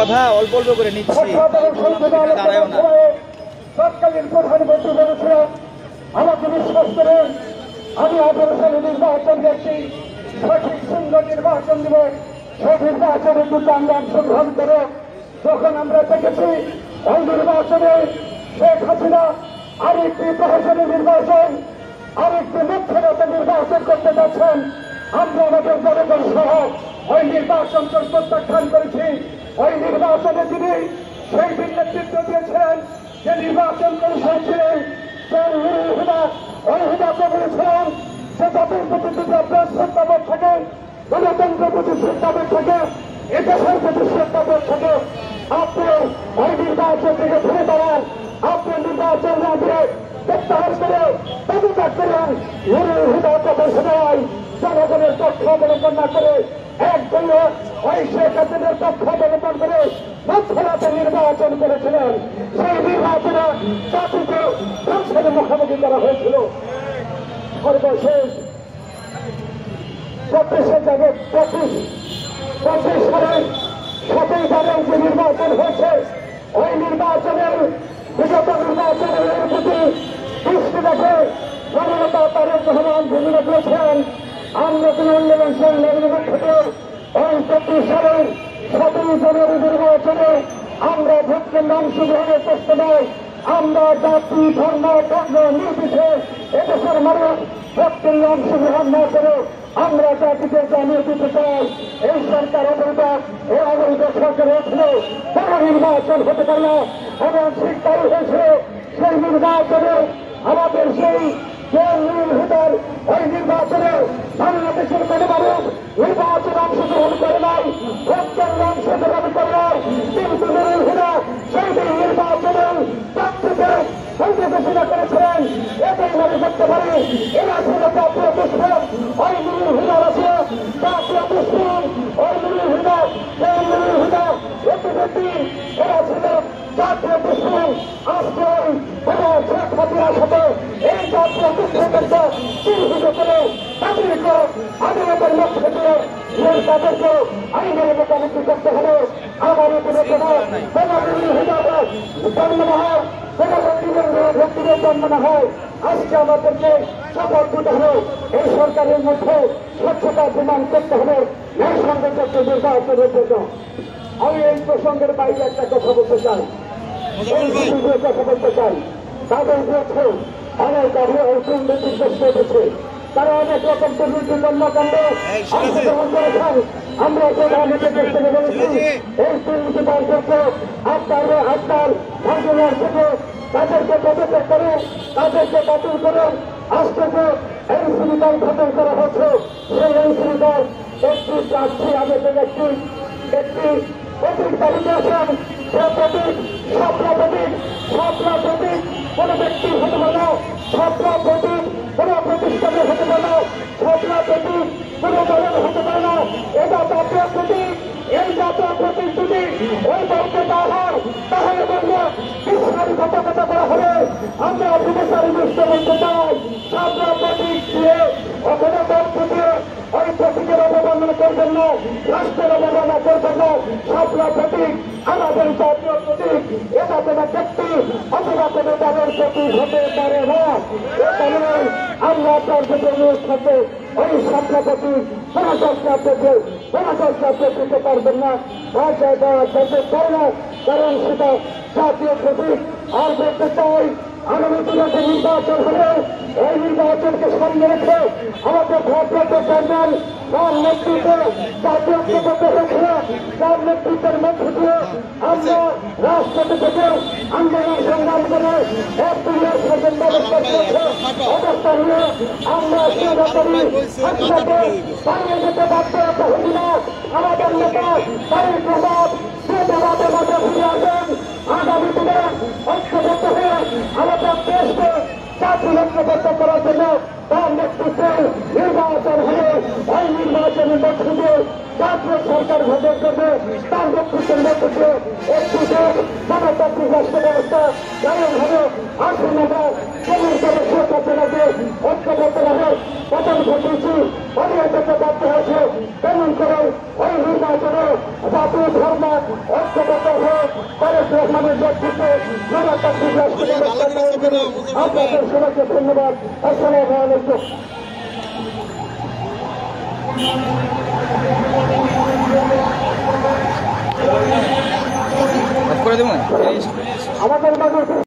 কথা অল্প অল্প করে নিচ্ছি, দাঁড়ায়ও না। তৎকালীন প্রধানমন্ত্রী বলেছিলেন, আমাকে বিশ্বাস করেন, আমি 18 সালে নির্বাচন দেখছি, সঠিক সুন্দর নির্বাচন দিব। সেই নির্বাচনে কিন্তু আমরা অংশগ্রহণ করে যখন আমরা দেখেছি ওই নির্বাচনে শেখ হাসিনা আরেকটি প্রহসনী নির্বাচন, আরেকটি মুখ্যমন্ত্রী নির্বাচন করতে যাচ্ছেন, আমরা আমাদের জনগণ সহ ওই নির্বাচন প্রত্যাখ্যান করেছি। ওই নির্বাচনে তিনি সেই দিন নেতৃত্ব দিয়েছিলেন যে নির্বাচন কমিশন ছিলেন, ওই হুদাকে বলেছিলেন যে জাতির প্রতি যদি আপনার শ্রদ্ধাবোধ থাকে, গণতন্ত্রের প্রতি শ্রদ্ধাবোধ থাকে, এদেশের প্রতি শ্রদ্ধাবোধ থাকে, আপনি ওই নির্বাচন থেকে ফিরে দাঁড়ান। আপনি নির্বাচন না দিয়ে প্রত্যাহার করে পদত্যাগ করেন। হুদাকে বসে দেওয়ায় জনগণের পক্ষ অবলম্বন না করে একদল ওই শেখ হাসিনার পক্ষ অবলম্বন করে মধ্যরাতে নির্বাচন করেছিলেন। সেই নির্বাচনে জাতিকে ধ্বংসের মুখোমুখি করা হয়েছিল। সর্বশেষ 25 সালে 7ই জানুয়ারি যে নির্বাচন হয়েছে, ওই নির্বাচনের বিগত নির্বাচনের প্রতি দৃষ্টি রেখে জননেতা তারেক রহমান ভূমিকা করেছেন। আমরা কোন আন্দোলন সংগ্রামের থেকে ওই 25 সালের 7ই জানুয়ারি নির্বাচনে আমরা ভোটকেন্দ্রে অংশগ্রহণের চেষ্টা নয়। আমরা জাতি ধর্ম বর্ণ নির্বিশেষে এদেশের মানুষ ভোটকেন্দ্রে অংশগ্রহণ না করে আমরা জাতিকে জানিয়ে দিতে চাই, এই সরকার অবৈধ, এই অবৈধ সরকার হয়েছিল, বড় নির্বাচন হতে পারে না। এবং শিক্ষাই হয়েছে সেই নির্বাচনে আমাদের সেই ওই নির্বাচনে বাংলাদেশের কোনো মানুষ নির্বাচনে অংশগ্রহণ করে নাই, ভোটকেন্দ্রে অংশগ্রহণ করে নাই। কিন্তু সেই দিন নির্বাচনে প্রার্থীকে ঘোষণা করেছিলেন। এটাই মনে করতে পারি এরা ছিল জাতীয় দুশ্মন। ওই নুরুল হুদার আছে জাতীয় দুশ্মন, ওই নুরুল হুদা, সেই নুরুল হুদা ব্যক্তি এরা ছিল জাতীয় দুশ্মন। আজকে শেখ হাসিনার সাথে এই জাতীয় দুশ্মনকে চিহ্নিত করে তাদেরকে আদালতের লক্ষ্য দিয়ে তাদেরকে আইনের মোকাবিলা করতে হবে। আমার জন্ম না হয়, ব্যক্তিদের জন্ম না হয়, আজকে আমাদেরকে শপথ দিতে হবে। এই সরকারের মধ্যে স্বচ্ছতা প্রমাণ করতে হবে, ন্যায় সংগঠক নির্বাচনের জন্য। আমি এই প্রসঙ্গের বাইরে একটা কথা বলতে চাই, কথা বলতে চাই। তাদের বিরুদ্ধে অনেক দুর্নীতির চেষ্টা হয়েছে, তারা অনেক রকম দুর্নীতি কর্মকাণ্ড অংশগ্রহণ করেছেন। আমরা প্রধানমন্ত্রীর কাছ থেকে বলেছি এই দুর্নীতিবাদদেরকে আপনার ভাগিনার থেকে তাদেরকে পদত্যাগ করে, তাদেরকে বাতিল করে আজকে এই সুবিধার গঠন করা হচ্ছে। সেই এই সুবিধার একটি প্রার্থী আমাদের একটি প্রতীক দাবি করেছেন। সে প্রতীক স্বপ্ন প্রতীক, স্বপ্ন প্রতীক কোন ব্যক্তি হতে পারে না, স্বপ্ন প্রতীক কোন প্রতিষ্ঠানের হতে পারে না, স্বপ্ন প্রতীক কোন দলের হতে পারে না। এটা জাতীয় প্রতীক। এই জাতীয় প্রতীক যদি ওই দলকে দেওয়া হয় তাহলে বলবো বিশ্বের ঘটনা করা হবে। আমরা বিদেশের দৃষ্টি বলতে চাই, স্বপ্ন প্রতীক দিয়ে ওখানে দল দিয়ে ওই প্রতীকের অবমাননা করবেন না, রাষ্ট্রের অবমাননা করবেন না। স্বপ্ন প্রতীক আমাদের জাতীয় প্রতীক। এটা কোনো ব্যক্তি অথবা কোনো দলের প্রতীক হতে পারে না। এখানে আমরা আপনার প্রতি অনুরোধ থাকবে, ওই স্বপ্ন প্রতীক কোন সরকার থেকে দিতে পারবেন না, ভাষায় দেওয়া যেতে পারে না, কারণ সেটা জাতীয় প্রতীক। আর বলতে চাই আগামী দিনে যে নির্বাচন হবে, এই নির্বাচনকে সামনে রেখে আমাদের ভারপ্রাপ্ত চেয়ারম্যান তার নেতৃত্বে জাতীয় ঐক্যবদ্ধ হয়েছিল, তার নেতৃত্বের মধ্য দিয়ে আমরা রাজপথে থেকে আন্দোলন সংগ্রাম করে একদিনের শাসন ব্যবস্থা চলছে অবস্থা নিয়ে আমরা সে ব্যাপারে একসাথে পালিয়ে যেতে বাধ্য হচ্ছি না। আমাদের নেতা তারেক রহমান সে জবাবের মধ্যে ফিরে আসেন। আগামী দিনে ঐক্যবদ্ধ হয়ে আমাদের দেশকে জাতীয় ঐক্যবদ্ধ করার জন্য তার নেতৃত্বে নির্বাচন হলে ওই নির্বাচনের মধ্য দিয়ে জাতীয় সরকার গঠন করবে। তার নেতৃত্বের মধ্যে দিয়ে একটি দেশ গণতান্ত্রিক রাষ্ট্র ব্যবস্থা কারণভাবে আসুন আমরা কেমন করে শেখ হাসিনাকে ঐক্যবদ্ধভাবে পতন ঘটিয়েছি অনেক বাধ্য হয়েছে তেমন করে ওই নির্বাচনে জাতি ধর্ম ঐক্যবদ্ধ হয়ে তারেক রহমানের নেতৃত্বে গণতান্ত্রিক রাষ্ট্র ব্যবস্থা তৈরি করে আপনাদের সবাইকে ধন্যবাদ। আসসালামু আলাইকুম। করে দেবেন আমাদের মাঝে